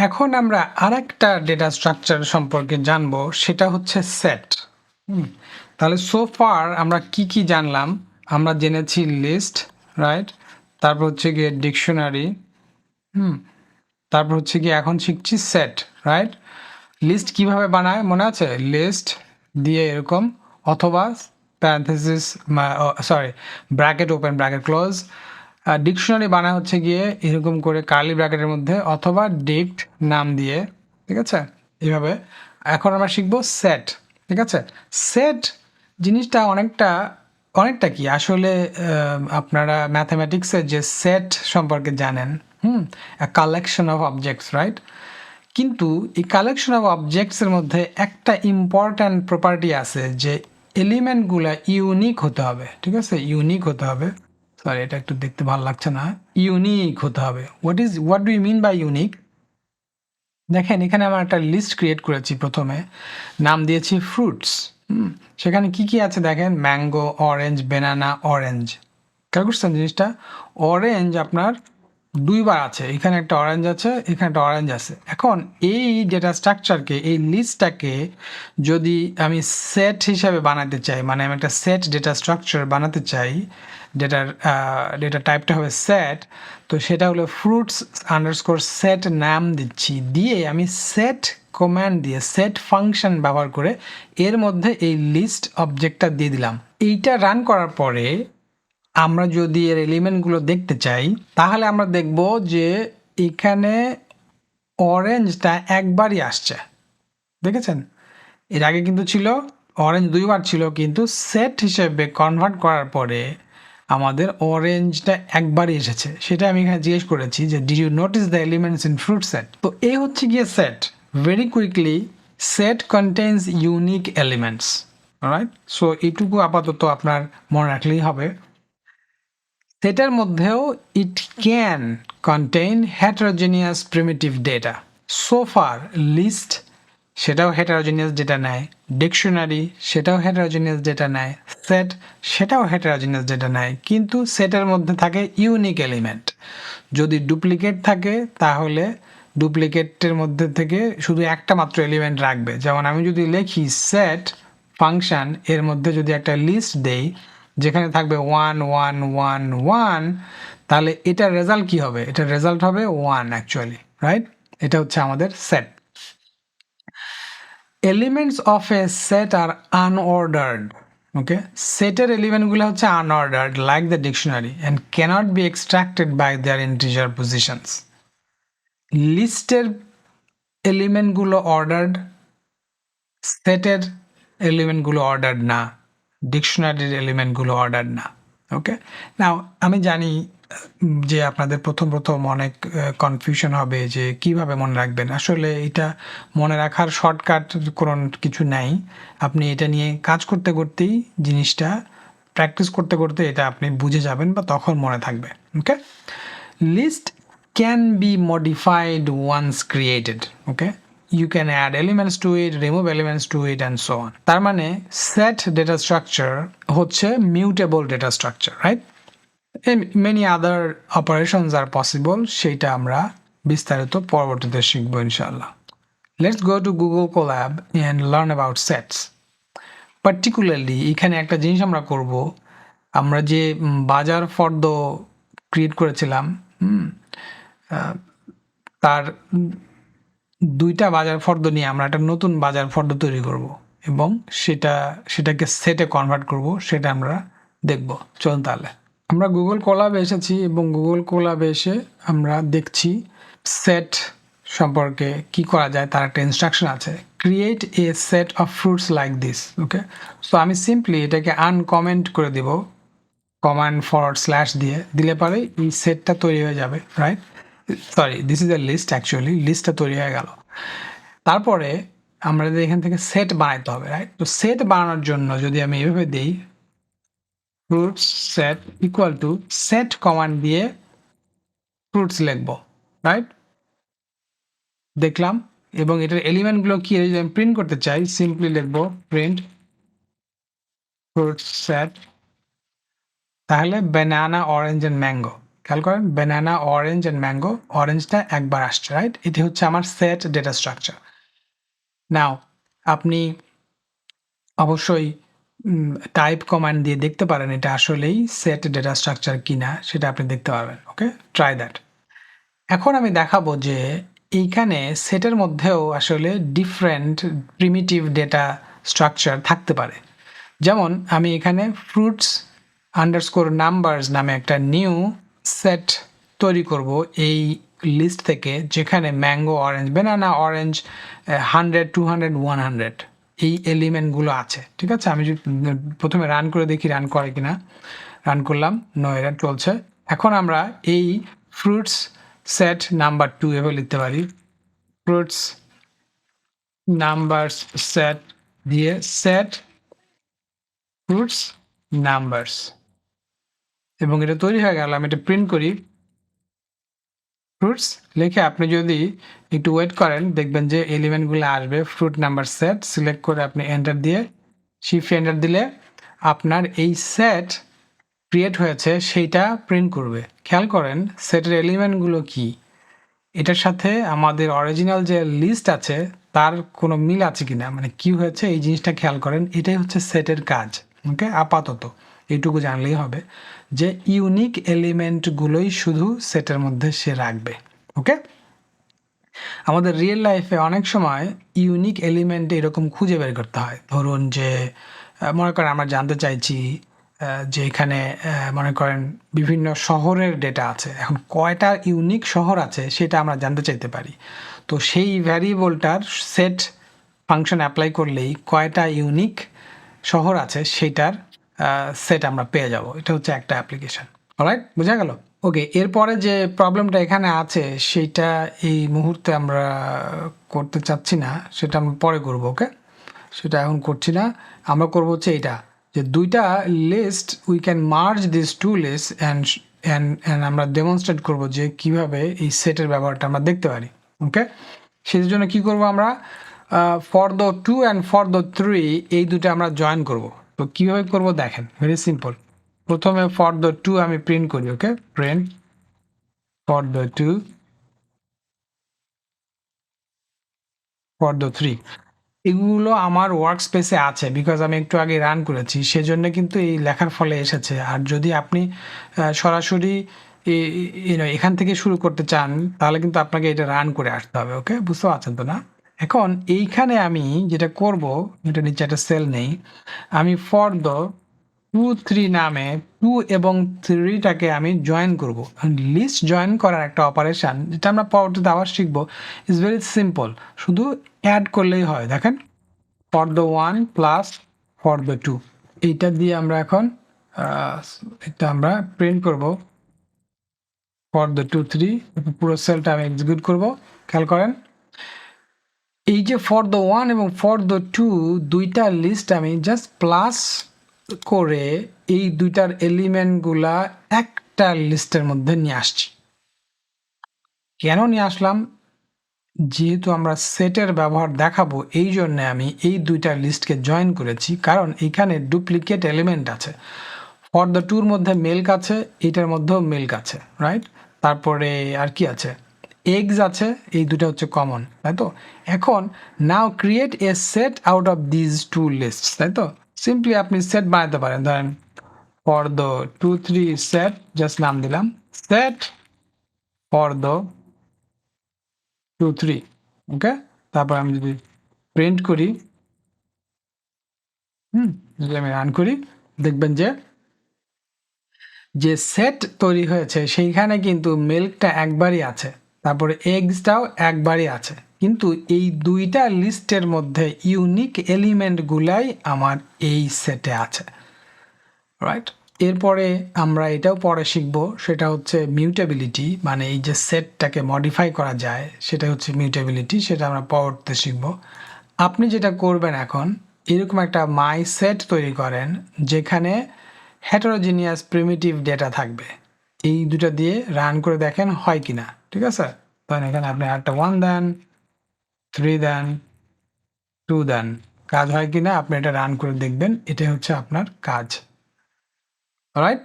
এখন আমরা আরেকটা ডেটা স্ট্রাকচার সম্পর্কে জানবো, সেটা হচ্ছে সেট। তাহলে সো ফার আমরা কি কি জানলাম? আমরা জেনেছি লিস্ট, রাইট? তারপর হচ্ছে গিয়ে ডিকশনারি, তারপর হচ্ছে গিয়ে এখন শিখছি সেট, রাইট? লিস্ট কিভাবে বানায় মনে আছে? লিস্ট দিয়ে এরকম, অথবা parenthesis, sorry, bracket open bracket close. Dictionary বানায় হচ্ছে গিয়ে এরকম করে কার্লি ব্র্যাকেটের মধ্যে, অথবা ডিক্ট নাম দিয়ে, ঠিক আছে? এইভাবে। এখন আমরা শিখবো সেট, ঠিক আছে? সেট জিনিসটা অনেকটা কি আসলে আপনারা ম্যাথামেটিক্সের যে সেট সম্পর্কে জানেন, কালেকশন অফ অবজেক্টস, রাইট? কিন্তু এই কালেকশন অফ অবজেক্টসের মধ্যে একটা ইম্পর্ট্যান্ট প্রপার্টি আছে, যে এলিমেন্টগুলো ইউনিক হতে হবে, ঠিক আছে? ইউনিক হতে হবে। সরি, এটা একটু দেখতে ভালো লাগছে না। ইউনিক হতে হবে। What do you mean by unique? দেখেন, এখানে আমার একটা লিস্ট ক্রিয়েট করেছি। প্রথমে নাম দিয়েছি ফ্রুটস। সেখানে কি কি আছে দেখেন, ম্যাঙ্গো, অরেঞ্জ, বেনানা, অরেঞ্জ। খেয়াল করছেন জিনিসটা? অরেঞ্জ আপনার দুইবার আছে, এখানে একটা অরেঞ্জ আছে, এখানে একটা অরেঞ্জ আছে। এখন এই ডেটা স্ট্রাকচারকে, এই লিস্টটাকে যদি আমি সেট হিসাবে বানাতে চাই, মানে আমি একটা সেট ডেটা স্ট্রাকচার বানাতে চাই, ডেটা টাইপটা হবে সেট, তো সেটা হলো ফ্রুটস আন্ডারস্কোর সেট নাম দিচ্ছি, দিয়ে আমি সেট কমান্ড দিয়ে, সেট ফাংশন ব্যবহার করে এর মধ্যে এই লিস্ট অবজেক্টটা দিয়ে দিলাম। এইটা রান করার পরে আমরা যদি এর এলিমেন্টগুলো দেখতে চাই, তাহলে আমরা দেখব যে এখানে অরেঞ্জটা একবারই আসছে, দেখেছেন? এর আগে কিন্তু ছিল অরেঞ্জ দুইবার ছিল, কিন্তু সেট হিসেবে কনভার্ট করার পরে আমাদের অরেঞ্জটা একবারই এসেছে। সেটা আমি এখানে জিজ্ঞেস করেছি যে did you notice the elements in fruit set. তো এই হচ্ছে গিয়ে set. Very quickly, set contains unique elements, right? So এইটুকু আপাতত আপনার মনে রাখলেই হবে। সেটার মধ্যেও it can contain heterogeneous primitive data. So for list সেটাও হেটারোজেনিয়াস ডেটা নেয়, ডিকশনারি সেটাও হেটারোজেনিয়াস ডেটা নেয়, সেট সেটাও হেটারোজেনিয়াস ডেটা নেয়, কিন্তু সেটের মধ্যে থাকে ইউনিক এলিমেন্ট। যদি ডুপ্লিকেট থাকে তাহলে ডুপ্লিকেটের মধ্যে থেকে শুধু একটা মাত্র এলিমেন্ট রাখবে। যেমন আমি যদি লিখি সেট ফাংশন, এর মধ্যে যদি একটা লিস্ট দেই যেখানে থাকবে 1 1 1 1, তাহলে এটার রেজাল্ট কি হবে? এটার রেজাল্ট হবে 1 অ্যাকচুয়ালি, রাইট? এটা হচ্ছে আমাদের set. Elements of a set are unordered. Okay, সেটের এলিমেন্টগুলো হচ্ছে unordered like the dictionary and cannot be extracted by their integer positions. লিস্টের এলিমেন্টগুলো অর্ডার্ড, সেটের এলিমেন্টগুলো অর্ডার্ড না, ডিকশনারির এলিমেন্টগুলো অর্ডার্ড না। ওকে, নাও আমি জানি যে আপনাদের প্রথম অনেক কনফিউশন হবে যে কিভাবে মনে রাখবেন। আসলে এটা মনে রাখার শর্টকাট কোনো কিছু নাই। আপনি এটা নিয়ে কাজ করতে করতেই, জিনিসটা প্র্যাকটিস করতে করতে এটা আপনি বুঝে যাবেন, বা তখন মনে থাকবে। Okay, list can be modified once created. Okay, you can add elements to it, remove elements to it and so on. তার মানে set data structure হচ্ছে mutable data structure, right? And many other operations are possible, সেটা আমরা বিস্তারিত পরবর্তীতে শিখবো ইনশাআল্লাহ। Let's go to Google Colab and learn about sets. Particularly এখানে একটা জিনিস আমরা করব, আমরা যে বাজার ফর্দ ক্রিয়েট করেছিলাম, তার দুইটা বাজার ফর্দ নিয়ে আমরা একটা নতুন বাজার ফর্দ তৈরি করব এবং সেটাকে সেটে কনভার্ট করব, সেটা আমরা দেখব। চলুন তাহলে আমরা গুগল কোলাবে এসেছি, এবং গুগল কোলাবে এসে আমরা দেখছি সেট সম্পর্কে কি করা যায়। তার একটা ইনস্ট্রাকশন আছে, create a set of fruits like this. Okay, so আমি সিম্পলি এটাকে আনকমেন্ট করে দেব, কমান্ড ফরওয়ার্ড স্ল্যাশ দিয়ে দিলে পরে এই সেটটা তৈরি হয়ে যাবে, right? Sorry, this is a list, actually লিস্টটা তৈরি হয়ে গেল। তারপরে আমরা এখান থেকে সেট বানাইতে হবে, রাইট? তো সেট বানানোর জন্য যদি আমি এভাবে দিই fruits set equal to set command দিয়ে ফ্রুটস লিখবো, রাইট? দেখলাম, এবং এটার এলিমেন্টগুলো কি যদি আমি প্রিন্ট করতে চাই, সিম্পলি লিখবো প্রিন্ট ফ্রুটস সেট, তাহলে ব্যানানা, অরেঞ্জ এন্ড ম্যাঙ্গো। খেয়াল করেন ব্যানানা অরেঞ্জ অ্যান্ড ম্যাঙ্গো, অরেঞ্জটা একবার আসছে, রাইট? এটি হচ্ছে আমার সেট ডেটা স্ট্রাকচার। নাও আপনি অবশ্যই টাইপ কমান্ড দিয়ে দেখতে পারেন এটা আসলেই সেট ডেটা স্ট্রাকচার কিনা, সেটা আপনি দেখতে পারবেন। ওকে, ট্রাই দ্যাট। এখন আমি দেখাবো যে এইখানে সেটের মধ্যেও আসলে ডিফারেন্ট প্রিমিটিভ ডেটা স্ট্রাকচার থাকতে পারে। যেমন আমি এখানে ফ্রুটস আন্ডারস্কোর নাম্বারস নামে একটা নিউ সেট তৈরি করব এই লিস্ট থেকে, যেখানে ম্যাঙ্গো অরেঞ্জ ব্যানানা অরেঞ্জ 100 200 100 এই এলিমেন্টগুলো আছে। ঠিক আছে, আমি যদি প্রথমে রান করে দেখি রান করে কিনা। রান করলাম, নো এরর চলছে। এখন আমরা এই ফ্রুটস সেট নাম্বার 2 এভাবে লিখতে পারি, ফ্রুটস নাম্বারস সেট দিয়ে সেট ফ্রুটস নাম্বারস, এবং এটা তৈরি হয়ে গেল। আমি এটা প্রিন্ট করি, ফ্রুটস লিখে আপনি যদি একটু ওয়েট করেন দেখবেন যে এলিমেন্টগুলো আসবে। ফ্রুট নাম্বার সেট সিলেক্ট করে আপনি এন্টার দিয়ে শিফট এন্টার দিলে আপনার এই সেট ক্রিয়েট হয়েছে সেইটা প্রিন্ট করবে। খেয়াল করেন সেটের এলিমেন্টগুলো কি, এটার সাথে আমাদের অরিজিনাল যে লিস্ট আছে তার কোনো মিল আছে কিনা, মানে কি হয়েছে এই জিনিসটা খেয়াল করেন। এটাই হচ্ছে সেটের কাজ। ওকে, আপাতত এইটুকু জানলেই হবে যে ইউনিক এলিমেন্টগুলোই শুধু সেটের মধ্যে সে রাখবে। ওকে, আমাদের রিয়েল লাইফে অনেক সময় ইউনিক এলিমেন্ট এরকম খুঁজে বের করতে হয়। ধরুন যে মনে করেন আমরা জানতে চাইছি যে এখানে মনে করেন বিভিন্ন শহরের ডেটা আছে, এখন কয়টা ইউনিক শহর আছে সেটা আমরা জানতে চাইতে পারি। তো সেই ভ্যারিয়েবলটার সেট ফাংশন অ্যাপ্লাই করলেই কয়টা ইউনিক শহর আছে সেটার সেট আমরা পেয়ে যাব। এটা হচ্ছে একটা অ্যাপ্লিকেশন। অলরাইট, বোঝা গেল? ওকে, এরপরে যে প্রবলেমটা এখানে আছে সেইটা এই মুহূর্তে আমরা করতে চাচ্ছি না, সেটা আমরা পরে করব। ওকে, সেটা এখন করছি না। আমরা করব হচ্ছে এটা, যে দুইটা list we can merge this two list and আমরা ডেমনস্ট্রেট করব যে কিভাবে এই সেটের ব্যবহারটা আমরা দেখতে পারি। ওকে, সেই জন্য কি করব আমরা, for the 2 and for the 3 এই দুটো আমরা জয়েন করব। তো কীভাবে করব দেখেন, ভেরি সিম্পল। প্রথমে ফর দ্য 2 আমি প্রিন্ট করি। Okay, print for the 2 for the 3, এগুলো আমার ওয়ার্ক স্পেসে আছে বিকজ আমি একটু আগে রান করেছি, সেজন্য কিন্তু এই লেখার ফলে এসেছে। আর যদি আপনি সরাসরি এখান থেকে শুরু করতে চান তাহলে কিন্তু আপনাকে এটা রান করে আসতে হবে। ওকে, বুঝতে পারছেন তো না? এখন এইখানে আমি যেটা করব, এটা নিচে একটা সেল নেই, আমি ফর দ্য 2 3 নামে 2 এবং 3টাকে আমি জয়েন করব। লিস্ট জয়েন করার একটা অপারেশন যেটা আমরা পরবর্তীতে আবার শিখবো, ইজ ভেরি সিম্পল, শুধু অ্যাড করলেই হয়। দেখেন, for the 1 plus for the 2, এইটা দিয়ে আমরা এখন এটা আমরা প্রিন্ট করব ফর দ্য 2 3, পুরো সেলটা আমি এক্সিকিউট করব। খেয়াল করেন এই যে ফর দ্য 1 এবং ফর দ্য 2 দুইটা লিস্ট আমি জাস্ট প্লাস করে এই দুইটার এলিমেন্টগুলা একটা লিস্টের মধ্যে নিয়ে আসছি। কেন নিয়ে আসলাম? যেহেতু আমরা সেটের ব্যবহার দেখাবো এই জন্য আমি এই দুইটা লিস্টকে জয়েন করেছি, কারণ এখানে ডুপ্লিকেট এলিমেন্ট আছে। ফর দ্য 2-র মধ্যে মিল্ক আছে, এটার মধ্যেও মিল্ক আছে, রাইট? তারপরে আর কি আছে, এগস আছে, এই দুটো হচ্ছে কমন, তাই তো? এখন now create a set out of these two list, তাই তো? সিম্পলি আপনি সেট বানাতে পারেন। ধরেন ফর দ্য 2 3 সেট, জাস্ট নাম দিলাম সেট ফর দ্য 2 3। ওকে, তারপর আমি যদি প্রিন্ট করি, যদি আমি রান করি, দেখবেন যে সেট তৈরি হয়েছে সেইখানে কিন্তু মিল্কটা একবারই আছে, তারপরে এগসটাও একবারই আছে, কিন্তু এই দুইটা লিস্টের মধ্যে ইউনিক এলিমেন্টগুলাই আমার এই সেটে আছে, রাইট? এরপরে আমরা এটাও পরে শিখব, সেটা হচ্ছে মিউটেবিলিটি, মানে এই যে সেটটাকে মডিফাই করা যায় সেটা হচ্ছে মিউটেবিলিটি, সেটা আমরা পরবর্তীতে শিখব। আপনি যেটা করবেন এখন, এরকম একটা মাই সেট তৈরি করেন যেখানে হেটারোজিনিয়াস প্রিমিটিভ ডেটা থাকবে। এই দুটো দিয়ে রান করে দেখেন হয় কিনা, ঠিক আছে? তখন এখানে আপনি একটা 1 দেন, 3 দেন, 2 দেন, কাজ হয় কিনা আপনি এটা রান করে দেখবেন, এটাই হচ্ছে আপনার কাজ। অলরাইট?